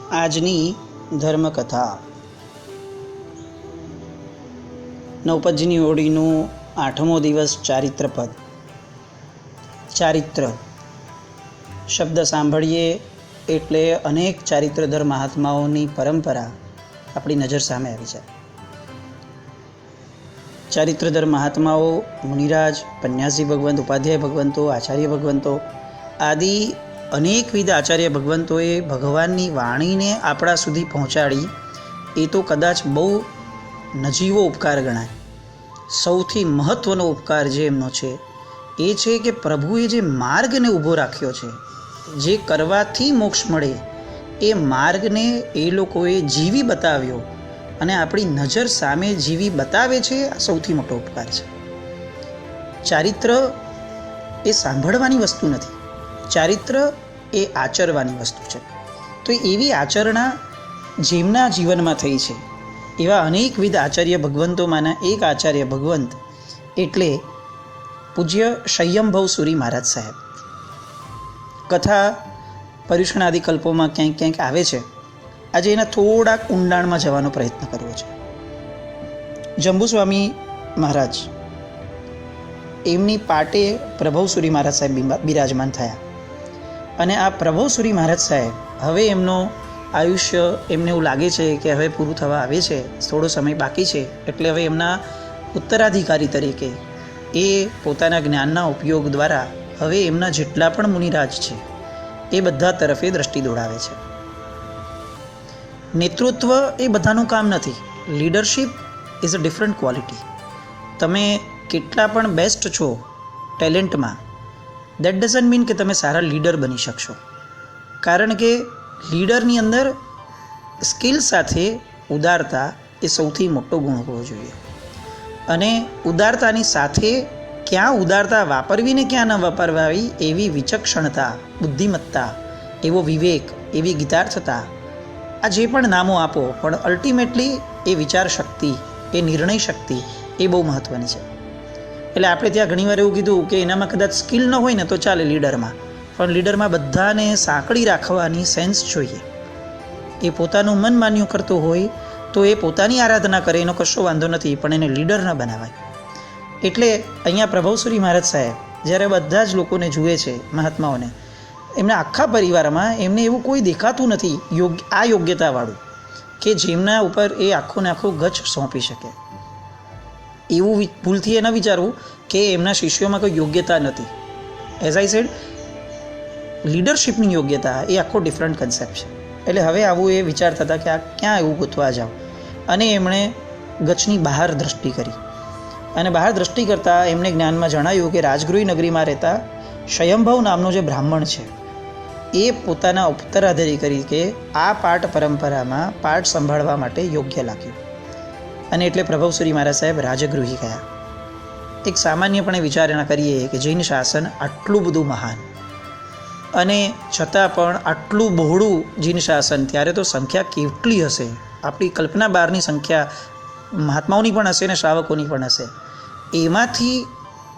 આજની ધર્મકથા નવપદજીની ઓળીનું 8મો દિવસ ચારિત્રપદ. ચારિત્ર શબ્દ સાંભળીએ એટલે અનેક ચારિત્રધર મહાત્માઓની પરંપરા આપણી નજર સામે આવી જાય. ચારિત્રધર મહાત્માઓ મુનિરાજ, પન્યાસી ભગવંત, ઉપાધ્યાય ભગવંતો, આચાર્ય ભગવંતો આદિ અનેકવિધ આચાર્ય ભગવંતોએ ભગવાનની વાણીને આપણા સુધી પહોંચાડી. એ તો કદાચ બહુ નજીવો ઉપકાર ગણાય. સૌથી મહત્ત્વનો ઉપકાર જે એમનો છે એ છે કે પ્રભુએ જે માર્ગને ઊભો રાખ્યો છે, જે કરવાથી મોક્ષ મળે, એ માર્ગને એ લોકોએ જીવી બતાવ્યો અને આપણી નજર સામે જીવી બતાવે છે. આ સૌથી મોટો ઉપકાર છે. ચારિત્ર એ સાંભળવાની વસ્તુ નથી, ચારિત્ર એ આચરવાની વસ્તુ છે. તો એવી આચરણા જેમના જીવનમાં થઈ છે એવા અનેકવિધ આચાર્ય ભગવંતોમાંના એક આચાર્ય ભગવંત એટલે પૂજ્ય સંયમભવ સુરી મહારાજ સાહેબ. કથા પર્યુષણાદિ કલ્પોમાં ક્યાંક ક્યાંક આવે છે. આજે એના થોડાક ઊંડાણમાં જવાનો પ્રયત્ન કરવો છે. જંબુસ્વામી મહારાજ એમની પાટે પ્રભવસુરી મહારાજ સાહેબ બિરાજમાન થયા. અને આ પ્રભવસુરી મહારાજ સાહેબ હવે એમનો આયુષ્ય, એમને એવું લાગે છે કે હવે પૂરું થવા આવે છે, થોડો સમય બાકી છે, એટલે હવે એમના ઉત્તરાધિકારી તરીકે એ પોતાના જ્ઞાનના ઉપયોગ દ્વારા હવે એમના જેટલા પણ મુનિરાજ છે એ બધા તરફે દ્રષ્ટિ દોડાવે છે. નેતૃત્વ એ બધાનું કામ નથી. Leadership is a different quality. તમે કેટલા પણ બેસ્ટ છો ટેલેન્ટમાં, દેટ ડઝન્ટ મીન કે તમે સારા લીડર બની શકશો. કારણ કે લીડરની અંદર સ્કિલ સાથે ઉદારતા એ સૌથી મોટો ગુણ હોવો જોઈએ. અને ઉદારતાની સાથે ક્યાં ઉદારતા વાપરવી ને ક્યાં ન વાપરવી એવી વિચક્ષણતા, બુદ્ધિમત્તા, એવો વિવેક, એવી ગીતાર્થતા, આ જે પણ નામો આપો, પણ અલ્ટિમેટલી એ વિચાર શક્તિ, એ નિર્ણય શક્તિ એ બહુ મહત્ત્વની છે. એટલે આપણે ત્યાં ઘણીવાર એવું કીધું કે એનામાં કદાચ સ્કિલ ન હોય ને તો ચાલે લીડરમાં, પણ લીડરમાં બધાને સાંકળી રાખવાની સેન્સ જોઈએ. એ પોતાનું મન માન્યું કરતો હોય તો એ પોતાની આરાધના કરે, એનો કશો વાંધો નથી, પણ એને લીડર ન બનાવાય. એટલે અહીંયા પ્રભવસુરી મહારાજ સાહેબ જ્યારે બધા જ લોકોને જુએ છે, મહાત્માઓને, એમના આખા પરિવારમાં એમને એવું કોઈ દેખાતું નથી આ યોગ્યતાવાળું કે જેમના ઉપર એ આખો ને આખો ગચ્છ સોંપી શકે. એવું ભૂલથી એ ન વિચારવું કે એમના શિષ્યોમાં કોઈ યોગ્યતા નથી. એઝ આઈ સેડ, લીડરશિપની યોગ્યતા એ આખો ડિફરન્ટ કન્સેપ્ટ છે. એટલે હવે આવું એ વિચારતા હતા કે આ ક્યાં એવું ગોતવા જાઓ, અને એમણે ગચ્છની બહાર દ્રષ્ટિ કરી. અને બહાર દ્રષ્ટિ કરતાં એમને જ્ઞાનમાં જણાયું કે રાજગૃહી નગરીમાં રહેતા સ્વયંભવ નામનો જે બ્રાહ્મણ છે એ પોતાના ઉત્તરાધિકારી તરીકે આ પાઠ પરંપરામાં પાઠ સંભાળવા માટે યોગ્ય લાગ્યું. અને એટલે પ્રભવસુરી મહારાજ સાહેબ રાજગૃહી ગયા. એક સામાન્યપણે વિચારણા કરીએ કે જૈન શાસન આટલું બધું મહાન અને છતાં પણ આટલું બહોળું જૈન શાસન, ત્યારે તો સંખ્યા કેટલી હશે, આપણી કલ્પના બહારની સંખ્યા મહાત્માઓની પણ હશે ને શ્રાવકોની પણ હશે. એમાંથી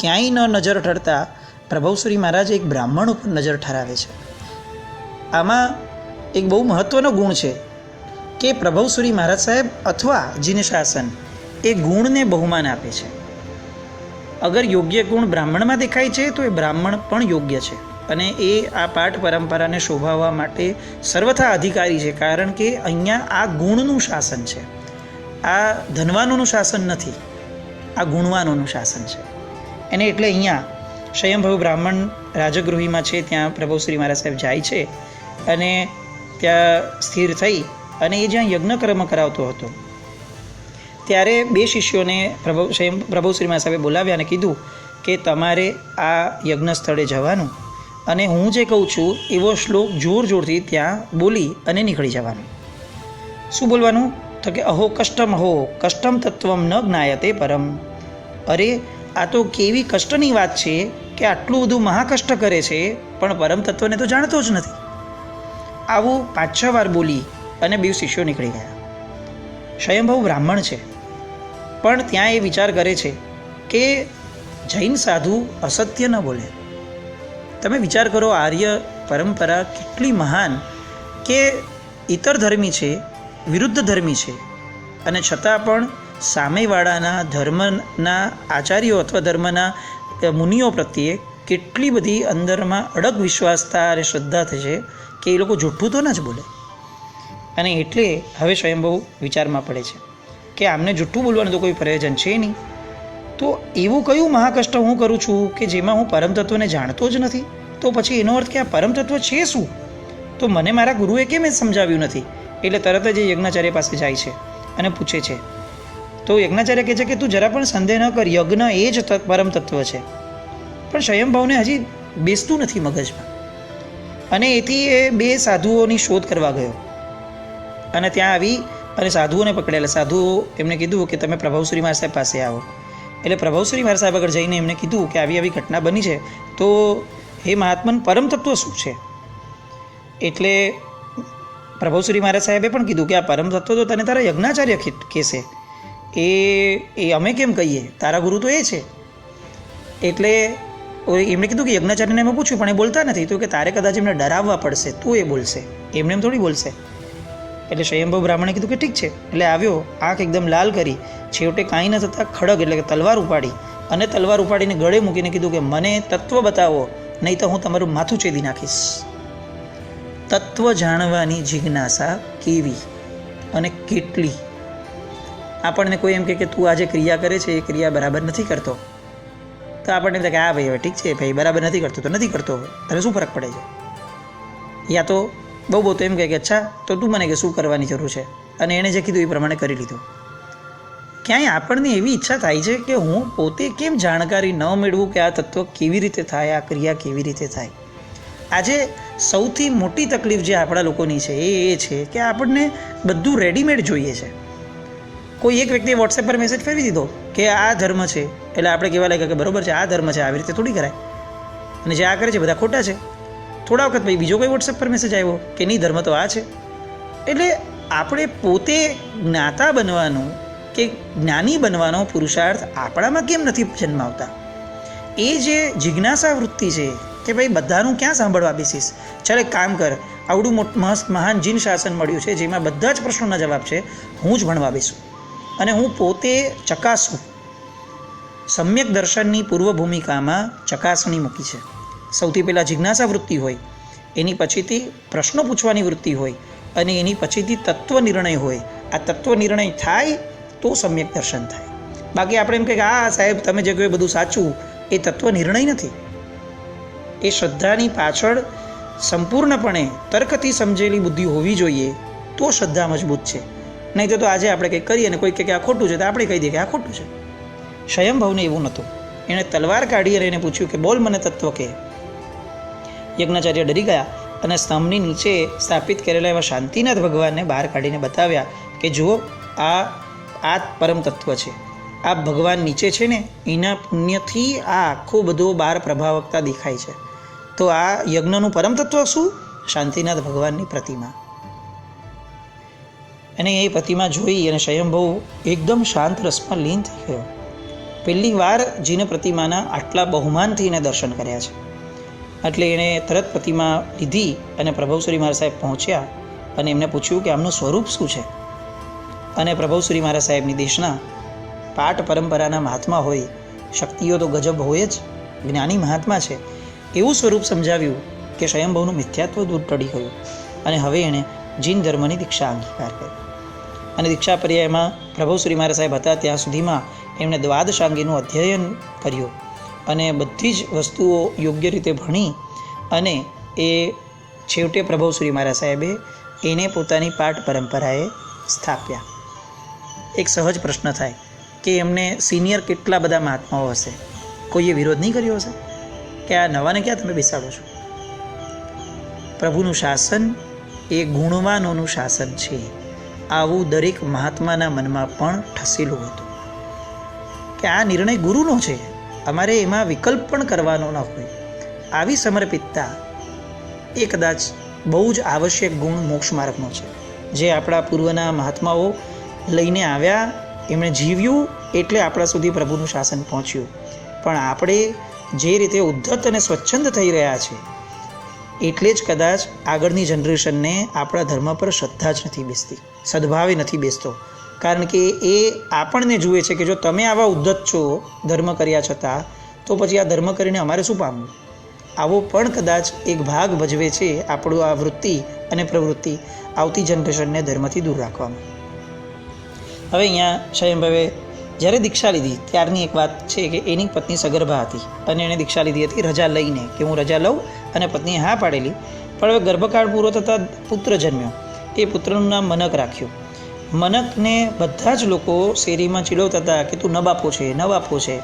ક્યાંય ન નજર ઠરતા પ્રભવસુરી મહારાજ એક બ્રાહ્મણ ઉપર નજર ઠરાવે છે. આમાં એક બહુ મહત્ત્વનો ગુણ છે કે પ્રભવસુરી મહારાજ સાહેબ અથવા જૈન શાસન એ ગુણને બહુમાન આપે છે. અગર યોગ્ય ગુણ બ્રાહ્મણમાં દેખાય છે તો એ બ્રાહ્મણ પણ યોગ્ય છે, અને એ આ પાઠ પરંપરાને શોભાવવા માટે સર્વથા અધિકારી છે. કારણ કે અહીંયા આ ગુણનું શાસન છે, આ ધનવાનોનું શાસન નથી, આ ગુણવાનોનું શાસન છે. અને એટલે અહીંયા સ્વયંભવ બ્રાહ્મણ રાજગૃહીમાં છે, ત્યાં પ્રભવસુરી મહારાજ સાહેબ જાય છે અને ત્યાં સ્થિર થઈ અને એ જ્યાં યજ્ઞકર્મ કરાવતો હતો ત્યારે બે શિષ્યોને પ્રભવશ્રી મહારાજ સાહેબે બોલાવ્યા અને કીધું કે તમારે આ યજ્ઞ સ્થળે જવાનું અને હું જે કહું છું એવો શ્લોક જોર જોરથી ત્યાં બોલી અને નીકળી જવાનું. શું બોલવાનું? તો કે અહો કષ્ટમ તત્વમ ન જ્ઞાયતે પરમ. અરે આ તો કેવી કષ્ટની વાત છે કે આટલું બધું મહાકષ્ટ કરે છે પણ પરમ તત્વને તો જાણતો જ નથી. આવું 5-6 વાર બોલી અને બે શિષ્યો નીકળી ગયા. સ્વયંભવ બ્રાહ્મણ છે, પણ ત્યાં એ વિચાર કરે છે કે જૈન સાધુ અસત્ય ન બોલે. તમે વિચાર કરો, આર્ય પરંપરા કેટલી મહાન કે ઇતર ધર્મી છે, વિરુદ્ધ ધર્મી છે, અને છતાં પણ સામેવાળાના ધર્મના આચાર્યો અથવા ધર્મના મુનિઓ પ્રત્યે કેટલી બધી અંદરમાં અડગ વિશ્વાસતા અને શ્રદ્ધા થશે કે એ લોકો જૂઠું તો ના જ બોલે. અને એટલે હવે સ્વયંભૂ વિચારમાં પડે છે કે આમને જૂઠું બોલવાનું તો કોઈ પ્રયોજન છે નહીં. તો એવું કયું મહાકષ્ટ હું કરું છું કે જેમાં હું પરમતત્વને જાણતો જ નથી? તો પછી એનો અર્થ કે આ પરમતત્વ છે શું? તો મને મારા ગુરુએ કેમ એ સમજાવ્યું નથી? એટલે તરત જ એ યજ્ઞાચાર્ય પાસે જાય છે અને પૂછે છે. તો યજ્ઞાચાર્ય કહે છે કે તું જરા પણ સંદેહ ન કર, યજ્ઞ એ જ પરમ તત્વ છે. પણ સ્વયંભાવને હજી બેસતું નથી મગજમાં, અને એથી એ બે સાધુઓની શોધ કરવા ગયો અને ત્યાં આવી અને સાધુઓને પકડેલા. સાધુઓ એમને કીધું કે તમે પ્રભાવશ્રી મહારાજ સાહેબ પાસે આવો. એટલે પ્રભાવશ્રી મહારાજ સાહેબ આગળ જઈને એમને કીધું કે આવી આવી ઘટના બની છે, તો હે મહાત્મન પરમ તત્વ શું છે? એટલે પ્રભાવશ્રી મહારાજ સાહેબે પણ કીધું કે આ પરમ તત્વ તો તને તારા યજ્ઞાચાર્ય કહેશે, એ અમે કેમ કહીએ? તારા ગુરુ તો એ છે. એટલે એમણે કીધું કે યજ્ઞાચાર્યને એમાં પૂછ્યું, પણ એ બોલતા નથી. તો કે તારે કદાચ એમને ડરાવવા પડશે તો એ બોલશે, એમને એમ થોડી બોલશે. એટલે સ્વયંભૂ બ્રાહ્મણે કીધું કે ઠીક છે. એટલે આવ્યો, આંખ એકદમ લાલ કરી, છેવટે કાંઈ ન થતાં ખડગ એટલે કે તલવાર ઉપાડી, અને તલવાર ઉપાડીને ગળે મૂકીને કીધું કે મને તત્વ બતાવો, નહીં તો હું તમારું માથું છેદી નાખીશ. તત્વ જાણવાની જિજ્ઞાસા કેવી અને કેટલી! આપણને કોઈ એમ કે તું આજે ક્રિયા કરે છે એ ક્રિયા બરાબર નથી કરતો, તો આપણને એમ થાય કે હા ભાઈ હવે ઠીક છે ભાઈ, બરાબર નથી કરતો તો નથી કરતો, તને શું ફરક પડે છે? યા તો બહુ તો એમ કહે કે અચ્છા તો તું મને કે શું કરવાની જરૂર છે, અને એણે જે કીધું એ પ્રમાણે કરી લીધું. ક્યાંય આપણને એવી ઈચ્છા થાય છે કે હું પોતે કેમ જાણકારી ન મેળવું કે આ તત્વ કેવી રીતે થાય, આ ક્રિયા કેવી રીતે થાય. આજે સૌથી મોટી તકલીફ જે આપણા લોકોની છે એ છે કે આપણને બધું રેડીમેડ જોઈએ છે. કોઈ એક વ્યક્તિએ વોટ્સએપ પર મેસેજ ફેરવી દીધો કે આ ધર્મ છે, એટલે આપણે કહેવા લાગ્યા કે બરોબર છે, આ ધર્મ છે, આવી રીતે થોડી કરાય, અને જે આ કરે છે બધા ખોટા છે. થોડા વખત પછી બીજો કોઈ વોટ્સએપ પર મેસેજ આવ્યો કે નહીં, ધર્મ તો આ છે. એટલે આપણે પોતે જ્ઞાતા બનવાનું કે જ્ઞાની બનવાનો પુરુષાર્થ આપણામાં કેમ નથી જન્માવતા? એ જે જિજ્ઞાસા વૃત્તિ છે કે ભાઈ બધાનું ક્યાં સાંભળવા બેસીશ, ચાલ એક કામ કર, આવડું મસ્ત મહાન જીન શાસન મળ્યું છે જેમાં બધા જ પ્રશ્નોના જવાબ છે, હું જ ભણવા બેસું અને હું પોતે ચકાસું. સમ્યક દર્શનની પૂર્વ ભૂમિકામાં ચકાસણી મૂકી છે. સૌથી પહેલાં જિજ્ઞાસા વૃત્તિ હોય, એની પછીથી પ્રશ્નો પૂછવાની વૃત્તિ હોય, અને એની પછીથી તત્વ નિર્ણય હોય. આ તત્વ નિર્ણય થાય તો સમ્યક દર્શન થાય. બાકી આપણે એમ કહે કે હા સાહેબ તમે જે કહ્યું બધું સાચું, એ તત્વ નિર્ણય નથી. એ શ્રદ્ધાની પાછળ સંપૂર્ણપણે તર્કથી સમજેલી બુદ્ધિ હોવી જોઈએ, તો શ્રદ્ધા મજબૂત છે. નહીં તો આજે આપણે કંઈક કરીએ અને કોઈ કહે કે આ ખોટું છે તો આપણે કહી દઈએ કે આ ખોટું છે. સ્વયંભૂને એવું નહોતું. એણે તલવાર કાઢી અને એને પૂછ્યું કે બોલ મને તત્વ કે. યજ્ઞાચાર્ય ડરી ગયા અને સ્તંભની નીચે સ્થાપિત કરેલા એવા શાંતિનાથ ભગવાનને બહાર કાઢીને બતાવ્યા કે જુઓ આ પરમ તત્વ છે, આ ભગવાન નીચે છે ને, એના પુણ્યથી આ આખો બધો બહાર પ્રભાવકતા દેખાય છે. તો આ યજ્ઞનું પરમ તત્વ શું? શાંતિનાથ ભગવાનની પ્રતિમા. અને એ પ્રતિમા જોઈ અને સ્વયંભૂ એકદમ શાંત રસમાં લીન થઈ ગયો. પહેલી વાર જેને પ્રતિમાના આટલા બહુમાનથી એને દર્શન કર્યા છે. એટલે એણે તરત પ્રતિમા લીધી અને પ્રભાવશ્રી મહારાજ સાહેબ પહોંચ્યા અને એમને પૂછ્યું કે આમનું સ્વરૂપ શું છે. અને પ્રભાવશ્રી મહારાજ સાહેબની દેશના પાઠ પરંપરાના મહાત્મા હોય, શક્તિઓ તો ગજબ હોય જ, જ્ઞાની મહાત્મા છે, એવું સ્વરૂપ સમજાવ્યું કે સ્વયંભૂનું મિથ્યાત્વ દૂર ટળી ગયું અને હવે એણે જીન ધર્મની દીક્ષા અંગીકાર કરી. અને દીક્ષા પર્યાયમાં પ્રભાવશ્રી મહારાજ સાહેબ હતા ત્યાં સુધીમાં એમણે દ્વાદશાંગીનું અધ્યયન કર્યું અને બધી જ વસ્તુઓ યોગ્ય રીતે ભણી અને એ છેવટે પ્રભાવશ્રી મહારાજ સાહેબે એને પોતાની પાઠ પરંપરાએ સ્થાપ્યા. એક સહજ પ્રશ્ન થાય કે એમને સિનિયર કેટલા બધા મહાત્માઓ હશે, કોઈએ વિરોધ નહીં કર્યો હશે કે આ નવાને ક્યાં તમે બેસાડો છો? પ્રભુનું શાસન એ ગુણવાનોનું શાસન છે, આવું દરેક મહાત્માના મનમાં પણ ઠસેલું હતું કે આ નિર્ણય ગુરુનો છે, અમારે એમાં વિકલ્પ પણ કરવાનો ન હોય. આવી સમર્પિતતા એ કદાચ બહુ જ આવશ્યક ગુણ મોક્ષ માર્ગનો છે, જે આપણા પૂર્વના મહાત્માઓ લઈને આવ્યા, એમણે જીવ્યું એટલે આપણા સુધી પ્રભુનું શાસન પહોંચ્યું. પણ આપણે જે રીતે ઉદ્ધત અને સ્વચ્છંદ થઈ રહ્યા છે એટલે જ કદાચ આગળની જનરેશનને આપણા ધર્મ પર શ્રદ્ધા જ નથી બેસતી, સદભાવે નથી બેસતો. કારણ કે એ આપણને જુએ છે કે જો તમે આવા ઉદ્ધત છો ધર્મ કર્યા છતાં, તો પછી આ ધર્મ કરીને અમારે શું પામવું? આવો પણ કદાચ એક ભાગ ભજવે છે આપણું આ વૃત્તિ અને પ્રવૃત્તિ આવતી જનરેશનને ધર્મથી દૂર રાખવામાં. હવે અહીંયા સ્વયંભવે જ્યારે દીક્ષા લીધી ત્યારની એક વાત છે કે એની પત્ની સગર્ભા હતી અને એણે દીક્ષા લીધી હતી રજા લઈને, કે હું રજા લઉં, અને પત્નીએ હા પાડેલી. પણ હવે ગર્ભકાળ પૂરો થતાં પુત્ર જન્મ્યો. એ પુત્રનું નામ મનક રાખ્યું. મનકને બધા જ લોકો શેરીમાં ચીડવતા હતા કે તું નબાપો છે, નબાપો છે.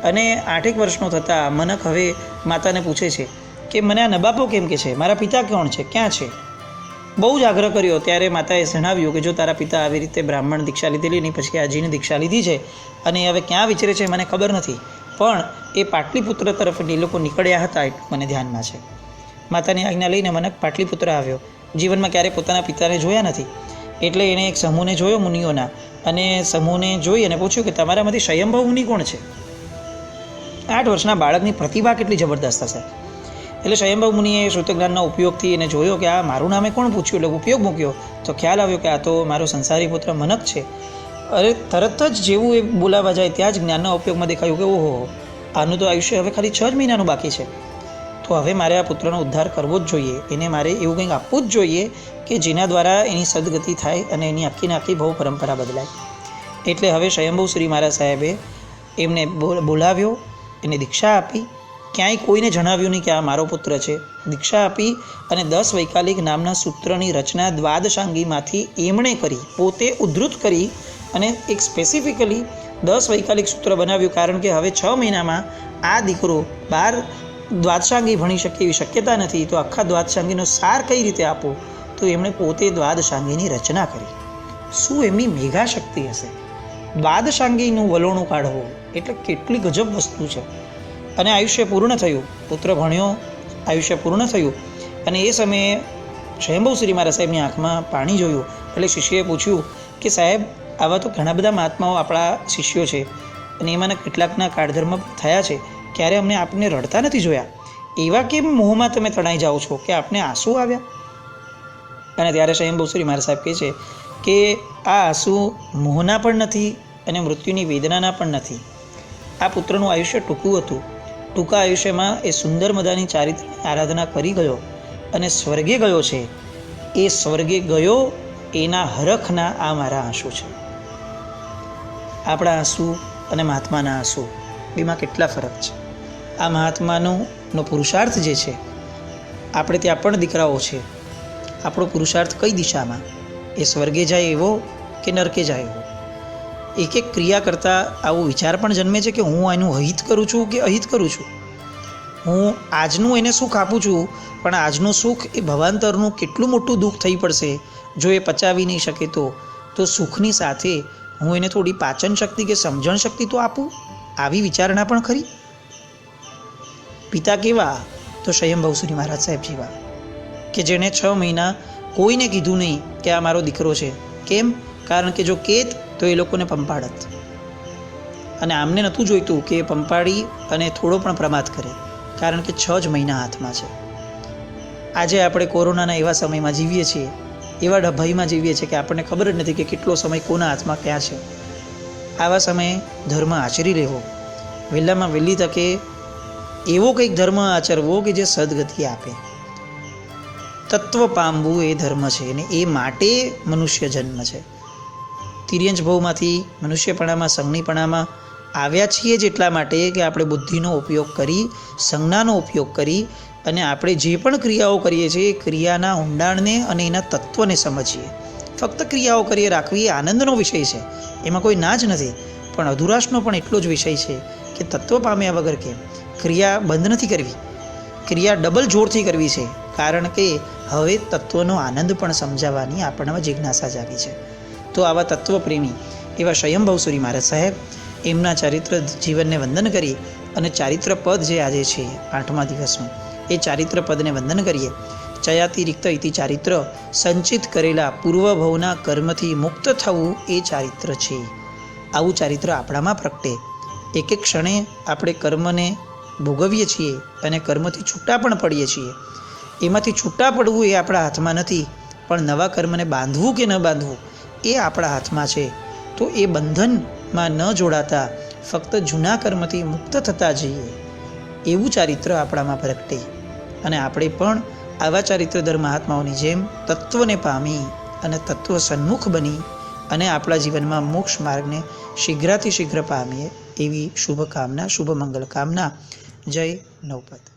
અને 8 વર્ષનો થતાં મનક હવે માતાને પૂછે છે કે મને આ નબાપો કેમ કે છે, મારા પિતા કોણ છે, ક્યાં છે? બહુ જ આગ્રહ કર્યો ત્યારે માતાએ જણાવ્યું કે જો તારા પિતા આવી રીતે બ્રાહ્મણ દીક્ષા લીધેલી નહીં, પછી આજીની દીક્ષા લીધી છે અને હવે ક્યાં વિચરે છે મને ખબર નથી, પણ એ પાટલીપુત્ર તરફ એ લોકો નીકળ્યા હતા એટલું મને ધ્યાનમાં છે. માતાની આજ્ઞા લઈને મનક પાટલીપુત્ર આવ્યો. જીવનમાં ક્યારેય પોતાના પિતાને જોયા નથી, એટલે એણે એક સમૂહને જોયો મુનિઓના, અને સમૂહને જોઈ અને પૂછ્યું કે તમારામાંથી સ્વયંભવ મુનિ કોણ છે? 8 વર્ષના બાળકની પ્રતિભા કેટલી જબરદસ્ત હશે. એટલે સ્વયંભવ મુનિએ શ્રુતજ્ઞાનના ઉપયોગથી એને જોયો કે આ મારું નામે કોણ પૂછ્યું, એટલે ઉપયોગ મૂક્યો તો ખ્યાલ આવ્યો કે આ તો મારો સંસારી પુત્ર મનક છે. અરે તરત જ જેવું એ બોલાવા જાય ત્યાં જ જ્ઞાનના ઉપયોગમાં દેખાયું કે ઓહો, આનું તો આયુષ્ય હવે ખાલી 6 જ મહિનાનું બાકી છે, તો હવે મારે આ પુત્રનો ઉદ્ધાર કરવો જ જોઈએ, એને મારે એવું કંઈક આપવું જ જોઈએ કે જેના દ્વારા એની સદગતિ થાય અને એની આખીને આખી ભવ પરંપરા બદલાય. એટલે હવે સ્વયંભુ શ્રી મહારાજ સાહેબે એમને બોલાવ્યો, એને દીક્ષા આપી. ક્યાંય કોઈને જણાવ્યું નહીં કે આ મારો પુત્ર છે. દીક્ષા આપી અને 10 વૈકાલિક નામના સૂત્રની રચના દ્વાદશાંગીમાંથી એમણે કરી, પોતે ઉદ્ધૃત કરી અને એક સ્પેસિફિકલી 10 વૈકાલિક સૂત્ર બનાવ્યું. કારણ કે હવે 6 મહિનામાં આ દીકરો 12 દ્વાદશાંગી ભણી શકે એવી શક્યતા નથી, તો આખા દ્વાદશાંગીનો સાર કઈ રીતે આપવો, તો એમણે પોતે દ્વાદશાંગીની રચના કરી. શું એમની મેઘા શક્તિ હશે! દ્વાદશાંગીનું વલોણું કાઢવું એટલે કેટલી ગજબ વસ્તુ છે. અને આયુષ્ય પૂર્ણ થયું, પુત્ર ભણ્યો, આયુષ્ય પૂર્ણ થયું, અને એ સમયે સ્વયંભુ શ્રી મહારાજ સાહેબની આંખમાં પાણી જોયું. એટલે શિષ્યએ પૂછ્યું કે સાહેબ, આવા તો ઘણા બધા મહાત્માઓ આપણા શિષ્યો છે અને એમાંના કેટલાકના કાળધર્મ થયા છે, ક્યારે અમને આપને રડતા નથી જોયા, એવા કેમ મોહમાં તમે તણાઈ જાઓ છો કે આપને આંસુ આવ્યા? અને ત્યારે સ્વયંભુ શ્રી મહારાજ સાહેબ કહે છે કે આ આંસુ મોહના પણ નથી અને મૃત્યુની વેદનાના પણ નથી. આ પુત્રનું આયુષ્ય ટૂંકું હતું. ટૂંકા આયુષ્યમાં એ સુંદર મજાની ચારિત્રની આરાધના કરી ગયો અને સ્વર્ગે ગયો છે. એ સ્વર્ગે ગયો એના હરખના આ મારા આંસુ છે. આપણા આંસુ અને મહાત્માના આંસુ બેમાં કેટલા ફરક છે. આ મહાત્માનો પુરુષાર્થ જે છે, આપણે ત્યાં પણ દીકરાઓ છે, આપણો પુરુષાર્થ કઈ દિશામાં, એ સ્વર્ગે જાય એવો કે નરકે જાય એવો? એક એક ક્રિયા કરતાં આવો વિચાર પણ જન્મે છે કે હું એનું હિત કરું છું કે અહિત કરું છું. હું આજનું એને સુખ આપું છું, પણ આજનું સુખ એ ભવાંતરનું કેટલું મોટું દુઃખ થઈ પડશે જો એ પચાવી નહીં શકે તો સુખની સાથે હું એને થોડી પાચન શક્તિ કે સમજણ શક્તિ તો આપું. આવી વિચારણા પણ ખરી. પિતા કેવા? તો સ્વયંભુ શ્રી મહારાજ સાહેબ જેવા, કે જેણે 6 મહિના કોઈને કીધું નહીં કે આ મારો દીકરો છે. કેમ? કારણ કે જો કેત તો એ લોકોને પંપાડત, અને આમને નહોતું જોઈતું કે એ પંપાડી અને થોડો પણ પ્રમાદ કરે, કારણ કે 6 જ મહિના હાથમાં છે. આજે આપણે કોરોનાના એવા સમયમાં જીવીએ છીએ, એવા ડભાઈમાં જીવીએ છીએ કે આપણને ખબર જ નથી કે કેટલો સમય કોના હાથમાં ક્યાં છે. આવા સમયે ધર્મ આચરી લેવો, વહેલામાં વહેલી તકે એવો કંઈક ધર્મ આચરવો કે જે સદગતિ આપે. તત્વ પામવું એ ધર્મ છે, અને એ માટે મનુષ્ય જન્મ છે. તિર્યંચ ભવમાંથી મનુષ્યપણામાં, સંજ્ઞીપણામાં આવ્યા છીએ જ એટલા માટે કે આપણે બુદ્ધિનો ઉપયોગ કરી, સંજ્ઞાનો ઉપયોગ કરી અને આપણે જે પણ ક્રિયાઓ કરીએ છીએ એ ક્રિયાના ઊંડાણને અને એના તત્વને સમજીએ. ફક્ત ક્રિયાઓ કરીએ રાખવી એ આનંદનો વિષય છે, એમાં કોઈ ના જ નથી, પણ અધુરાશનો પણ એટલો જ વિષય છે કે તત્વ પામ્યા વગર કેમ? ક્રિયા બંધ નથી કરવી, ક્રિયા ડબલ જોરથી કરવી છે, કારણ કે હવે તત્વનો આનંદ પણ સમજાવવાની આપણને જિજ્ઞાસા જાગી છે. તો આવા તત્વપ્રેમી એવા સ્વયંભુ શ્રી મહારાજ સાહેબ, એમના ચારિત્ર જીવનને વંદન કરી અને ચારિત્ર પદ જે આજે છે 8મા દિવસનું, એ ચારિત્ર પદને વંદન કરીએ. ચયાતિરિક્ત ઇતિ ચારિત્ર, સંચિત કરેલા પૂર્વભવના કર્મથી મુક્ત થવું એ ચારિત્ર છે. આવું ચારિત્ર આપણામાં પ્રગટે. એક એક ક્ષણે આપણે કર્મને ભોગવીએ છીએ અને કર્મથી છૂટા પણ પડીએ છીએ. એમાંથી છૂટા પડવું એ આપણા હાથમાં નથી, પણ નવા કર્મને બાંધવું કે ન બાંધવું એ આપણા હાથમાં છે. તો એ બંધનમાં ન જોડાતા ફક્ત જૂના કર્મથી મુક્ત થતા જઈએ એવું ચારિત્ર આપણામાં પ્રગટે અને આપણે પણ આવા ચારિત્રધર મહાત્માઓની જેમ તત્વને પામી અને તત્વ સન્મુખ બની અને આપણા જીવનમાં મોક્ષ માર્ગને શીઘ્રાથી શીઘ્ર પામીએ એવી શુભ કામના, શુભ મંગલ કામના. જય નવપત.